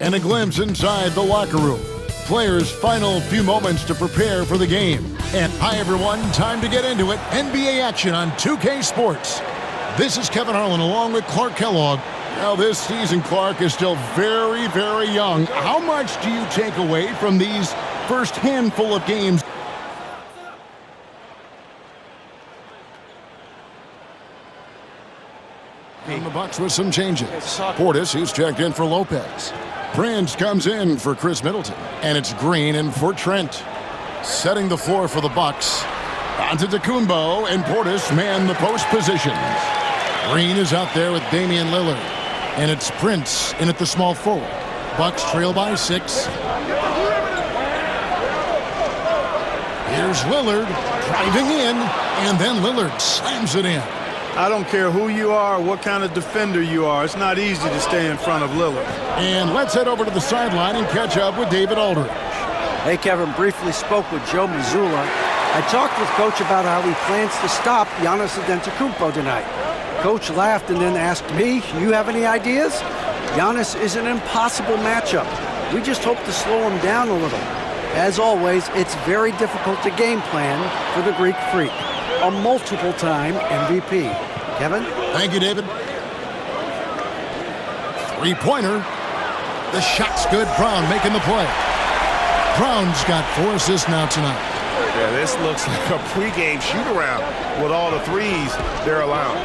And a glimpse inside the locker room. Players' final few moments to prepare for the game. And hi, everyone. Time to get into it. NBA action on 2K Sports. This is Kevin Harlan along with Clark Kellogg. Now, this season, Clark is still very, very young. How much do you take away from these first handful of games? And the Bucks with some changes. Portis, he's checked in for Lopez. Prince comes in for Chris Middleton. And it's Green in for Trent. Setting the floor for the Bucks. Onto Tacumbo, and Portis man the post positions. Green is out there with Damian Lillard. And it's Prince in at the small forward. Bucks trail by 6. Here's Lillard driving in, and then Lillard slams it in. I don't care who you are, what kind of defender you are. It's not easy to stay in front of Lillard. And let's head over to the sideline and catch up with David Aldridge. Hey, Kevin, briefly spoke with Joe Mazzulla. I talked with Coach about how he plans to stop Giannis Antetokounmpo tonight. Coach laughed and then asked me, you have any ideas? Giannis is an impossible matchup. We just hope to slow him down a little. As always, it's very difficult to game plan for the Greek Freak, a multiple-time MVP. Kevin? Thank you, David. Three-pointer. The shot's good. Brown making the play. Brown's got 4 assists now tonight. Yeah, this looks like a pregame shoot-around with all the threes they're allowing.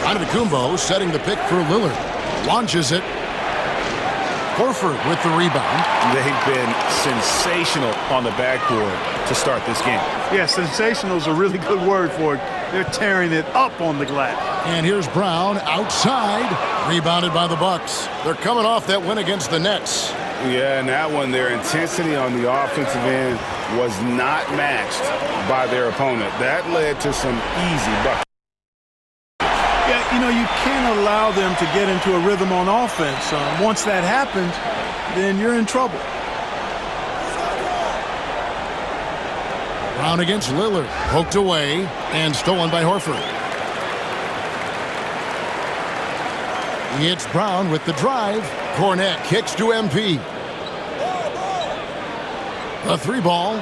Antetokounmpo setting the pick for Lillard. Launches it. Horford with the rebound. They've been sensational on the backboard to start this game. Yeah, sensational is a really good word for it. They're tearing it up on the glass. And here's Brown outside. Rebounded by the Bucks. They're coming off that win against the Nets. Yeah, and that one, their intensity on the offensive end was not matched by their opponent. That led to some easy buckets. Yeah, you know, you can't allow them to get into a rhythm on offense. Once that happens, then you're in trouble. Brown against Lillard. Poked away and stolen by Horford. It's Brown with the drive. Cornette kicks to MP. The 3-ball.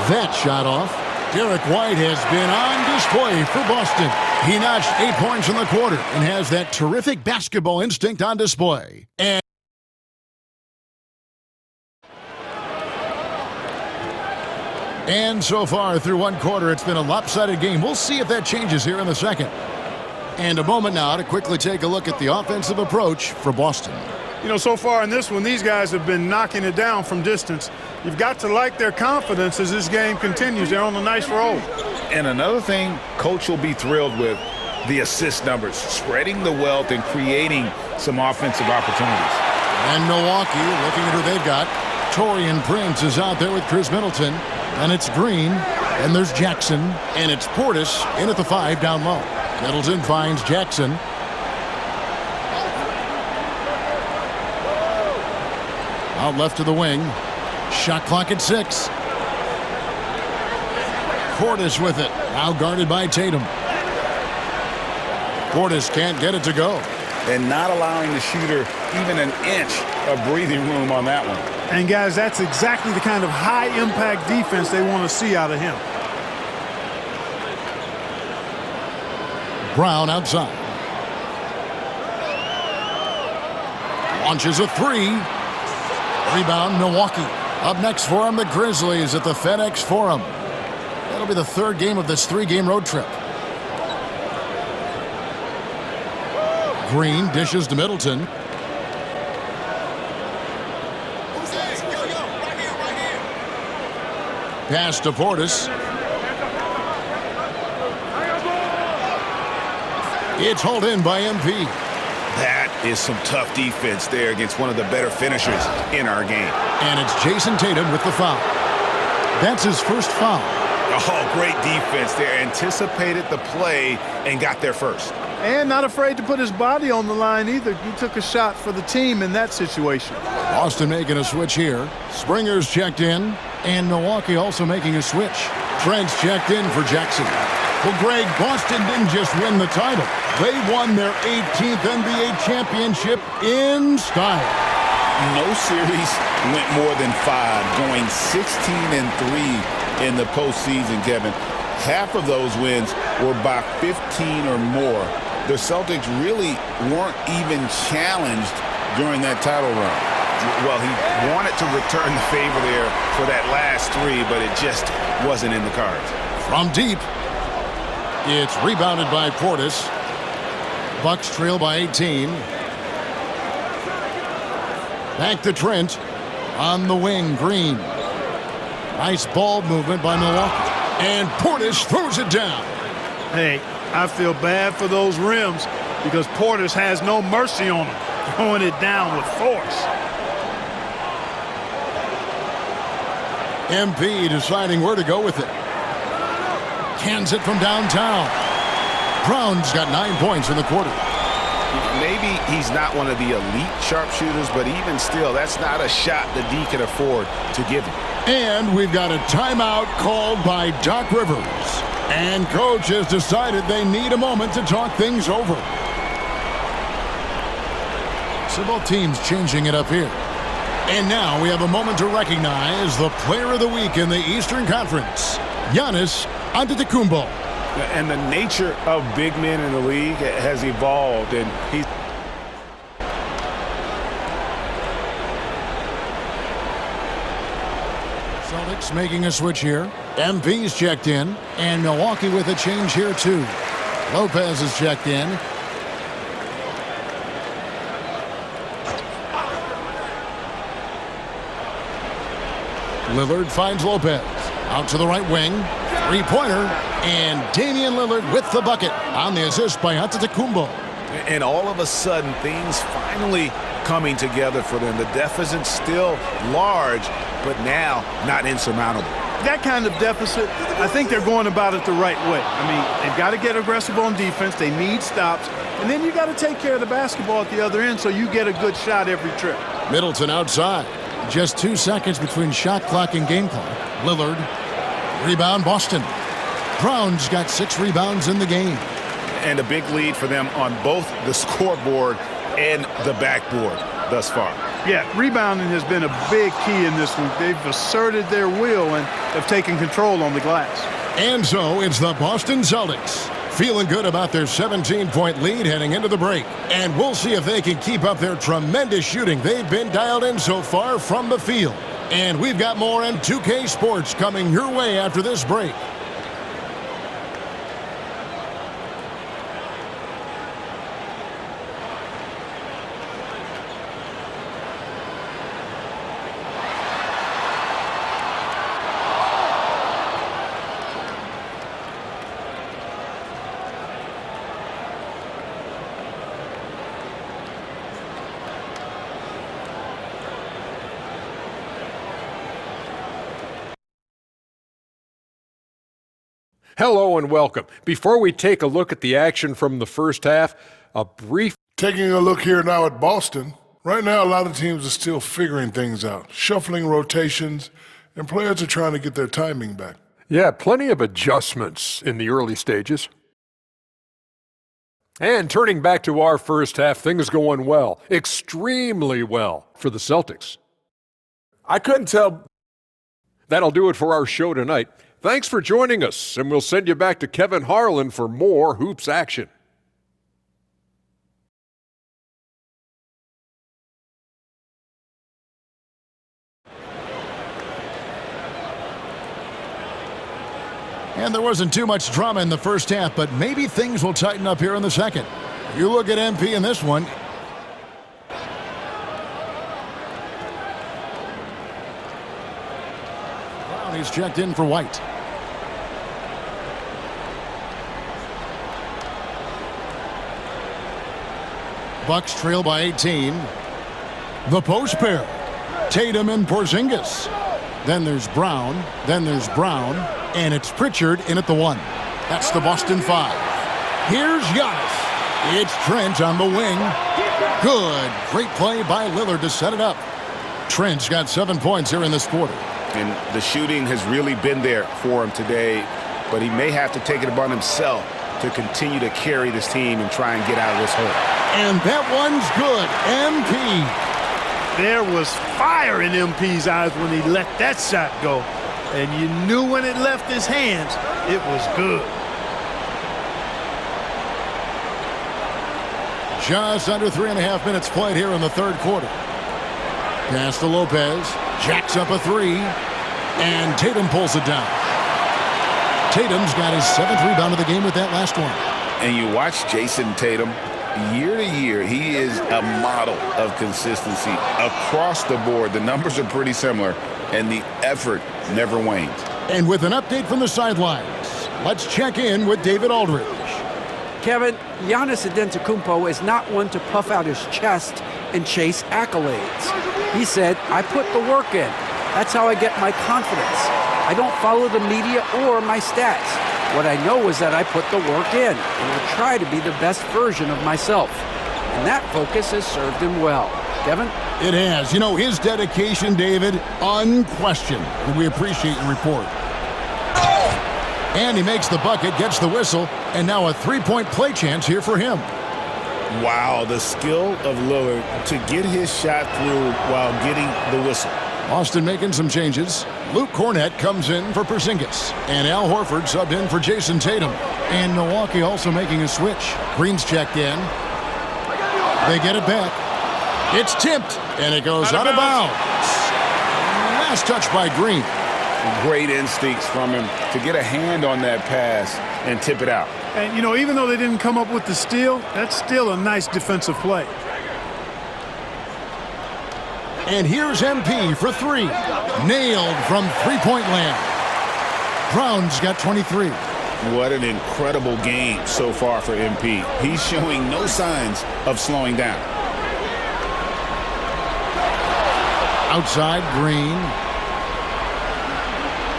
That shot off. Derek White has been on display for Boston. He notched 8 points in the quarter and has that terrific basketball instinct on display. And so far through one quarter, it's been a lopsided game. We'll see if that changes here in the second. And a moment now to quickly take a look at the offensive approach for Boston. You know, so far in this one, these guys have been knocking it down from distance. You've got to like their confidence as this game continues. They're on a nice roll. And another thing Coach will be thrilled with, the assist numbers, spreading the wealth and creating some offensive opportunities. And Milwaukee, looking at who they've got, Taurean Prince is out there with Chris Middleton. And it's Green, and there's Jackson, and it's Portis in at the 5 down low. Middleton finds Jackson. Out left to the wing. Shot clock at 6. Portis with it. Now guarded by Tatum. Portis can't get it to go. And not allowing the shooter even an inch of breathing room on that one. And, guys, that's exactly the kind of high-impact defense they want to see out of him. Brown outside. Launches a 3. Rebound, Milwaukee. Up next for him, the Grizzlies at the FedEx Forum. That'll be the 3rd game of this 3-game road trip. Green dishes to Middleton. Pass to Portis. It's hauled in by MP. That is some tough defense there against one of the better finishers in our game. And it's Jason Tatum with the foul. That's his first foul. Oh, great defense there. Anticipated the play and got there first. And not afraid to put his body on the line either. He took a shot for the team in that situation. Boston making a switch here. Springer's checked in. And Milwaukee also making a switch. Trent's checked in for Jackson. Well, Greg, Boston didn't just win the title. They won their 18th NBA championship in style. No series went more than 5, going 16-3 in the postseason, Kevin. Half of those wins were by 15 or more. The Celtics really weren't even challenged during that title run. Well, he wanted to return the favor there for that last 3, but it just wasn't in the cards. From deep, it's rebounded by Portis. Bucks trail by 18. Back to Trent. On the wing, Green. Nice ball movement by Milwaukee. And Portis throws it down. Hey, I feel bad for those rims because Portis has no mercy on them, throwing it down with force. MP deciding where to go with it. Cans it from downtown. Brown's got 9 points in the quarter. Maybe he's not one of the elite sharpshooters, but even still, that's not a shot that D can afford to give him. And we've got a timeout called by Doc Rivers. And coach has decided they need a moment to talk things over. So both teams changing it up here. And now we have a moment to recognize the player of the week in the Eastern Conference, Giannis Antetokounmpo. And the nature of big men in the league has evolved, and he's Celtics making a switch here. MP's checked in, and Milwaukee with a change here too. Lopez is checked in. Lillard finds Lopez. Out to the right wing. Three-pointer. And Damian Lillard with the bucket on the assist by Antetokounmpo. and all of a sudden things finally coming together for them. The deficit's still large, but now not insurmountable. That kind of deficit, I think they're going about it the right way. I mean, they've got to get aggressive on defense. They need stops. And then you got to take care of the basketball at the other end so you get a good shot every trip. Middleton outside. Just 2 seconds between shot clock and game clock. Lillard. Rebound Boston. Brown's got 6 rebounds in the game. And a big lead for them on both the scoreboard and the backboard thus far. Yeah, rebounding has been a big key in this one. They've asserted their will and have taken control on the glass. And so it's the Boston Celtics feeling good about their 17-point lead heading into the break. And we'll see if they can keep up their tremendous shooting they've been dialed in so far from the field. And we've got more on 2K Sports coming your way after this break. Hello and welcome. Before we take a look at the action from the first half, a brief... Taking a look here now at Boston. Right now, a lot of teams are still figuring things out, shuffling rotations, and players are trying to get their timing back. Yeah, plenty of adjustments in the early stages. And turning back to our first half, things going well, extremely well for the Celtics. I couldn't tell. That'll do it for our show tonight. Thanks for joining us, and we'll send you back to Kevin Harlan for more Hoops action. And there wasn't too much drama in the first half, but maybe things will tighten up here in the second. You look at MP in this one. Brown, he's checked in for White. Bucks trail by 18. The post pair. Tatum and Porzingis. Then there's Brown. And it's Pritchard in at the 1. That's the Boston 5. Here's Giannis. It's Trent on the wing. Good. Great play by Lillard to set it up. Trent's got 7 points here in this quarter. And the shooting has really been there for him today. but he may have to take it upon himself to continue to carry this team and try and get out of this hole. And that one's good. MP. There was fire in MP's eyes when he let that shot go. And you knew when it left his hands, it was good. Just under 3.5 minutes played here in the third quarter. Pass to Lopez. Jacks up a three. And Tatum pulls it down. Tatum's got his 7th rebound of the game with that last one. And you watch Jason Tatum, year to year, he is a model of consistency across the board. The numbers are pretty similar, and the effort never wanes. And with an update from the sidelines, let's check in with David Aldridge. Kevin, Giannis Antetokounmpo is not one to puff out his chest and chase accolades. He said, I put the work in. That's how I get my confidence. I don't follow the media or my stats. What I know is that I put the work in, and I try to be the best version of myself. And that focus has served him well. Kevin? It has. You know, his dedication, David, unquestioned. And we appreciate your report. And he makes the bucket, gets the whistle, and now a three-point play chance here for him. Wow, the skill of Lillard to get his shot through while getting the whistle. Austin making some changes. Luke Cornett comes in for Porzingis. And Al Horford subbed in for Jason Tatum. And Milwaukee also making a switch. Green's checked in. They get it back. It's tipped, and it goes out of bounds. Last touch by Green. Great instincts from him to get a hand on that pass and tip it out. And, you know, even though they didn't come up with the steal, that's still a nice defensive play. And here's MP for three. Nailed from three-point land. Brown's got 23. What an incredible game so far for MP. He's showing no signs of slowing down. Outside, Green.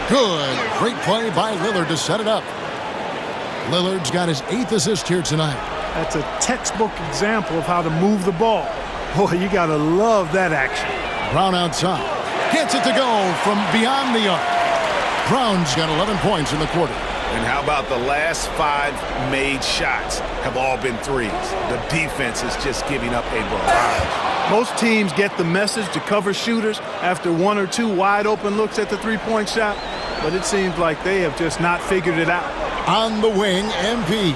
Good. Great play by Lillard to set it up. Lillard's got his 8th assist here tonight. That's a textbook example of how to move the ball. Boy, you got to love that action. Brown outside. Gets it to go from beyond the arc. Brown's got 11 points in the quarter. And how about the last 5 made shots have all been threes? The defense is just giving up a barrage. Most teams get the message to cover shooters after 1 or 2 wide open looks at the three-point shot, but it seems like they have just not figured it out. On the wing, MP.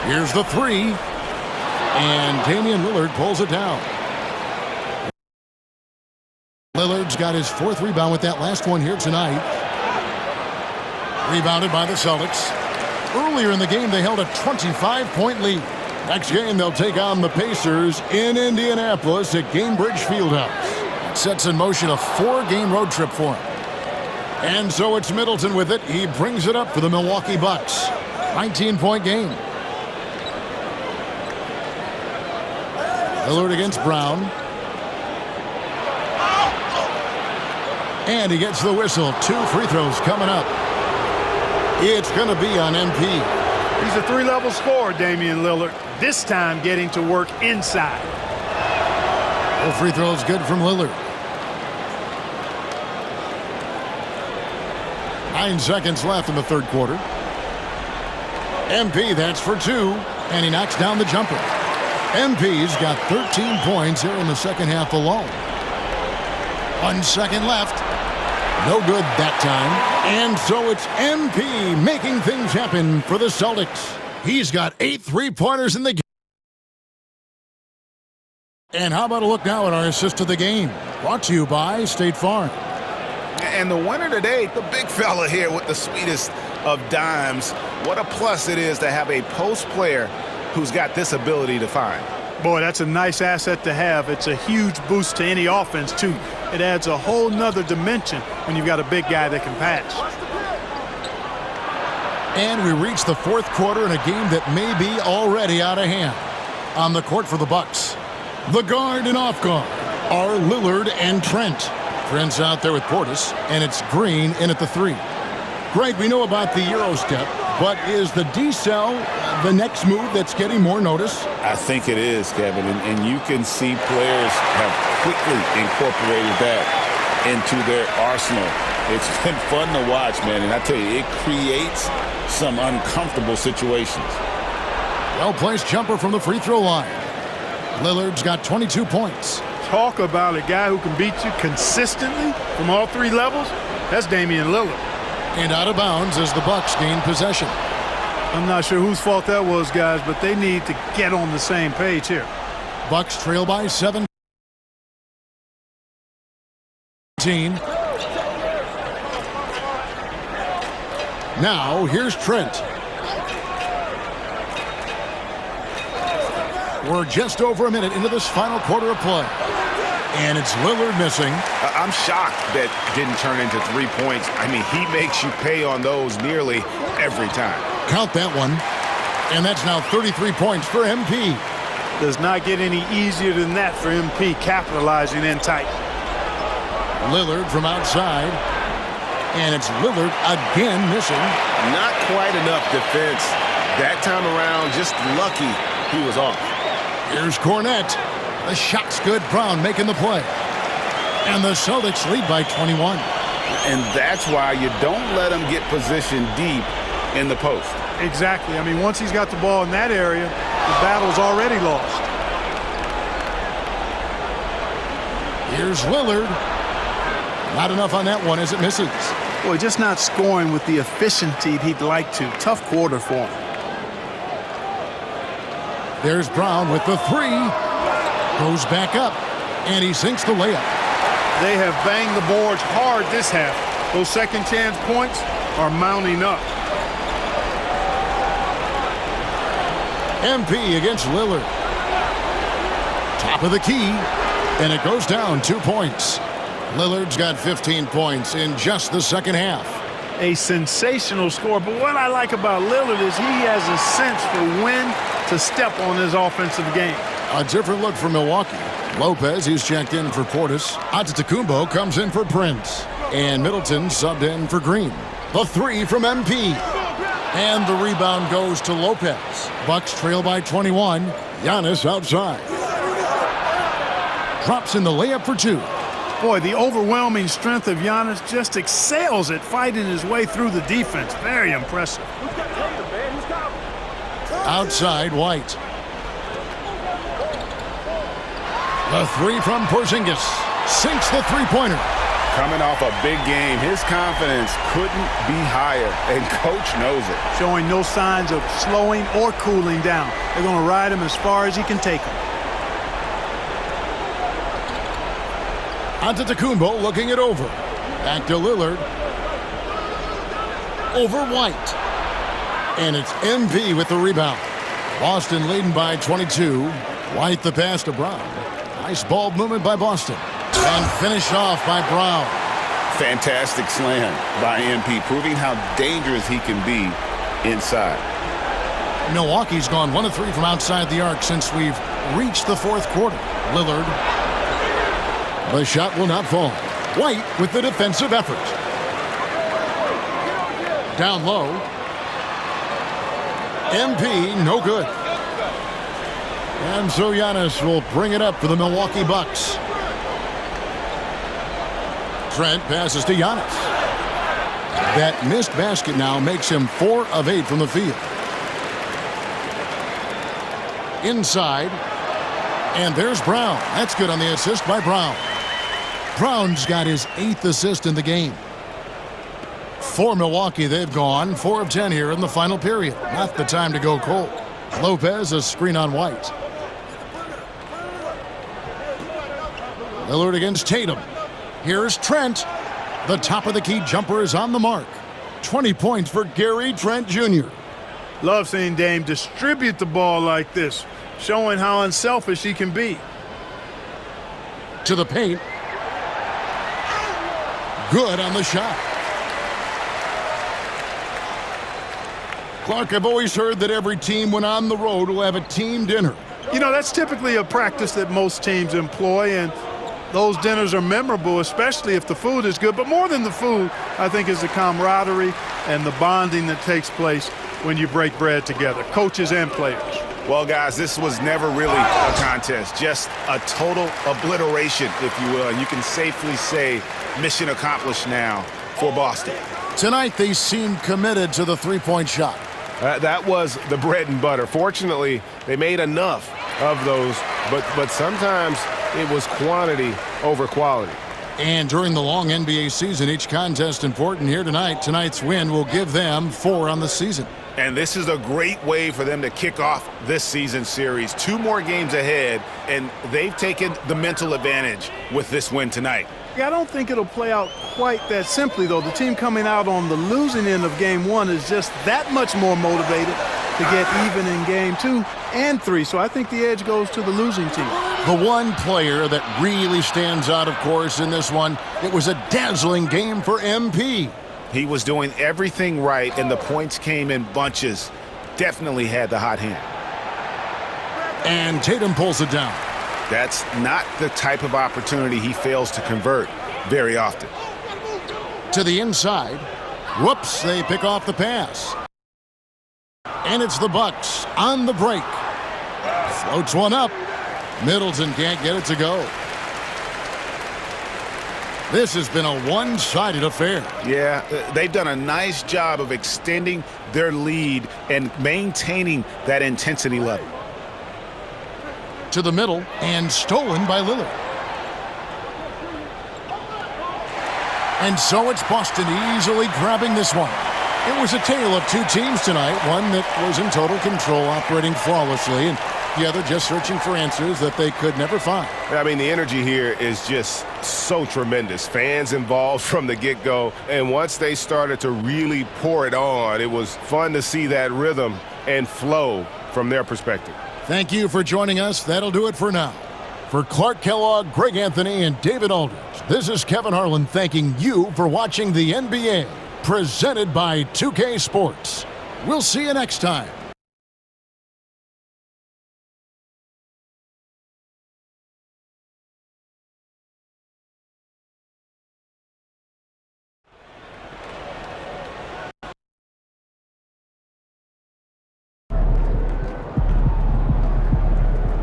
Here's the three. And Damian Lillard pulls it down. Lillard's got his 4th rebound with that last one here tonight. Rebounded by the Celtics. Earlier in the game, they held a 25-point lead. Next game, they'll take on the Pacers in Indianapolis at Gainbridge Fieldhouse. It sets in motion a 4-game road trip for him. And so it's Middleton with it. He brings it up for the Milwaukee Bucks. 19-point game. Lillard against Brown. And he gets the whistle. 2 free throws coming up. It's going to be on MP. He's a 3-level scorer, Damian Lillard. This time getting to work inside. All free throws good from Lillard. 9 seconds left in the third quarter. MP, that's for 2. And he knocks down the jumper. MP's got 13 points here in the second half alone. 1 second left. No good that time. And so it's MP making things happen for the Celtics. He's got 8 3-pointers in the game. And how about a look now at our assist of the game? Brought to you by State Farm. And the winner today, the big fella here with the sweetest of dimes. What a plus it is to have a post player who's got this ability to find. Boy, that's a nice asset to have. It's a huge boost to any offense, too. It adds a whole nother dimension when you've got a big guy that can pass. And we reach the fourth quarter in a game that may be already out of hand. On the court for the Bucks, the guard and off guard are Lillard and Trent. Trent's out there with Portis, and it's Green in at the 3. Greg, we know about the Euro step, but is the D-cell the next move that's getting more notice? I think it is, Kevin, and you can see players have quickly incorporated that into their arsenal. It's been fun to watch, man, and I tell you, it creates some uncomfortable situations. Well-placed jumper from the free throw line. Lillard's got 22 points. Talk about a guy who can beat you consistently from all three levels. That's Damian Lillard. And out of bounds as the Bucks gain possession. I'm not sure whose fault that was, guys, but they need to get on the same page here. Bucks trail by 17. Now, here's Trent. We're just over a minute into this final quarter of play. And it's Lillard missing. I'm shocked that didn't turn into 3 points. I mean, he makes you pay on those nearly every time. Count that one. And that's now 33 points for MP. Does not get any easier than that for MP, capitalizing in tight. Lillard from outside. And it's Lillard again missing. Not quite enough defense. That time around, just lucky he was off. Here's Cornette. The shot's good. Brown making the play. And the Celtics lead by 21. And that's why you don't let him get positioned deep in the post. Exactly. I mean, once he's got the ball in that area, the battle's already lost. Here's Lillard. Not enough on that one as it misses. Boy, just not scoring with the efficiency he'd like to. Tough quarter for him. There's Brown with the three. Goes back up, and he sinks the layup. They have banged the boards hard this half. Those second chance points are mounting up. MP against Lillard. Top of the key, and it goes down 2 points. Lillard's got 15 points in just the second half. A sensational score, but what I like about Lillard is he has a sense for when to step on his offensive game. A different look for Milwaukee. Lopez, he's checked in for Portis. Antetokounmpo comes in for Prince. And Middleton subbed in for Green. The three from MP. And the rebound goes to Lopez. Bucks trail by 21. Giannis outside. Drops in the layup for two. Boy, the overwhelming strength of Giannis just excels at fighting his way through the defense. Very impressive. Outside, White. The three from Porzingis. Sinks the three-pointer. Coming off a big game, his confidence couldn't be higher, and Coach knows it. Showing no signs of slowing or cooling down. They're going to ride him as far as he can take him. Antetokounmpo looking it over. Back to Lillard. Over White. And it's MP with the rebound. Boston leading by 22. White the pass to Brown. Nice ball movement by Boston. And finished off by Brown. Fantastic slam by MP, proving how dangerous he can be inside. Milwaukee's gone 1 of 3 from outside the arc since we've reached the fourth quarter. Lillard. The shot will not fall. White with the defensive effort. Down low. MP, no good. And so Giannis will bring it up for the Milwaukee Bucks. Trent passes to Giannis. That missed basket now makes him 4 of 8 from the field. Inside. And there's Brown. That's good on the assist by Brown. Brown's got his 8th assist in the game. For Milwaukee, they've gone 4 of 10 here in the final period. Not the time to go cold. Lopez, a screen on White. Lillard against Tatum. Here's Trent. The top of the key jumper is on the mark. 20 points for Gary Trent Jr. Love seeing Dame distribute the ball like this, showing how unselfish he can be. To the paint. Good on the shot. Clark, I've always heard that every team when on the road will have a team dinner. You know, that's typically a practice that most teams employ, and those dinners are memorable, especially if the food is good. But more than the food, I think, is the camaraderie and the bonding that takes place when you break bread together, coaches and players. Well, guys, this was never really a contest, just a total obliteration, if you will. And you can safely say mission accomplished now for Boston. Tonight, they seem committed to the three-point shot. That was the bread and butter. Fortunately, they made enough of those, but sometimes it was quantity over quality. And during the long NBA season, each contest important here tonight. Tonight's win will give them 4 on the season. And this is a great way for them to kick off this season series. 2 more games ahead, and they've taken the mental advantage with this win tonight. I don't think it'll play out quite that simply, though. The team coming out on the losing end of game 1 is just that much more motivated to get even in game 2 and 3. So I think the edge goes to the losing team. The one player that really stands out, of course, in this one, it was a dazzling game for MP. He was doing everything right, and the points came in bunches. Definitely had the hot hand. And Tatum pulls it down. That's not the type of opportunity he fails to convert very often. To the inside. Whoops, they pick off the pass. And it's the Bucks on the break. Floats one up. Middleton can't get it to go. This has been a one-sided affair. Yeah, they've done a nice job of extending their lead and maintaining that intensity level. To the middle, and stolen by Lillard. And so it's Boston easily grabbing this one. It was a tale of 2 teams tonight, one that was in total control, operating flawlessly, and the other just searching for answers that they could never find. I mean, the energy here is just so tremendous. Fans involved from the get-go, and once they started to really pour it on, it was fun to see that rhythm and flow from their perspective. Thank you for joining us. That'll do it for now. For Clark Kellogg, Greg Anthony, and David Aldridge, this is Kevin Harlan thanking you for watching the NBA, presented by 2K Sports. We'll see you next time.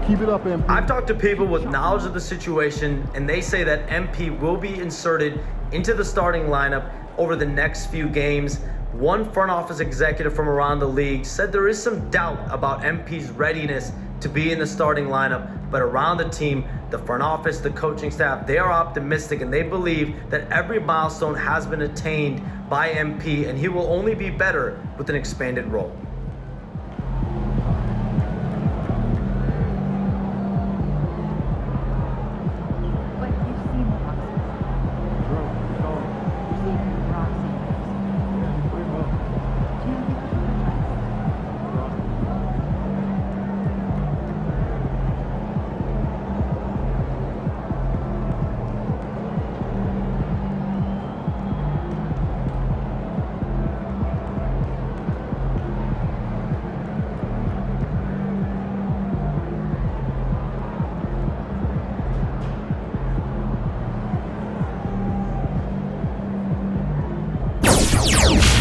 Keep it up, MP. I've talked to people with knowledge of the situation, and they say that MP will be inserted into the starting lineup over the next few games. One front office executive from around the league said there is some doubt about MP's readiness to be in the starting lineup, but around the team, the front office, the coaching staff, they are optimistic, and they believe that every milestone has been attained by MP, and he will only be better with an expanded role.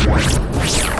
What?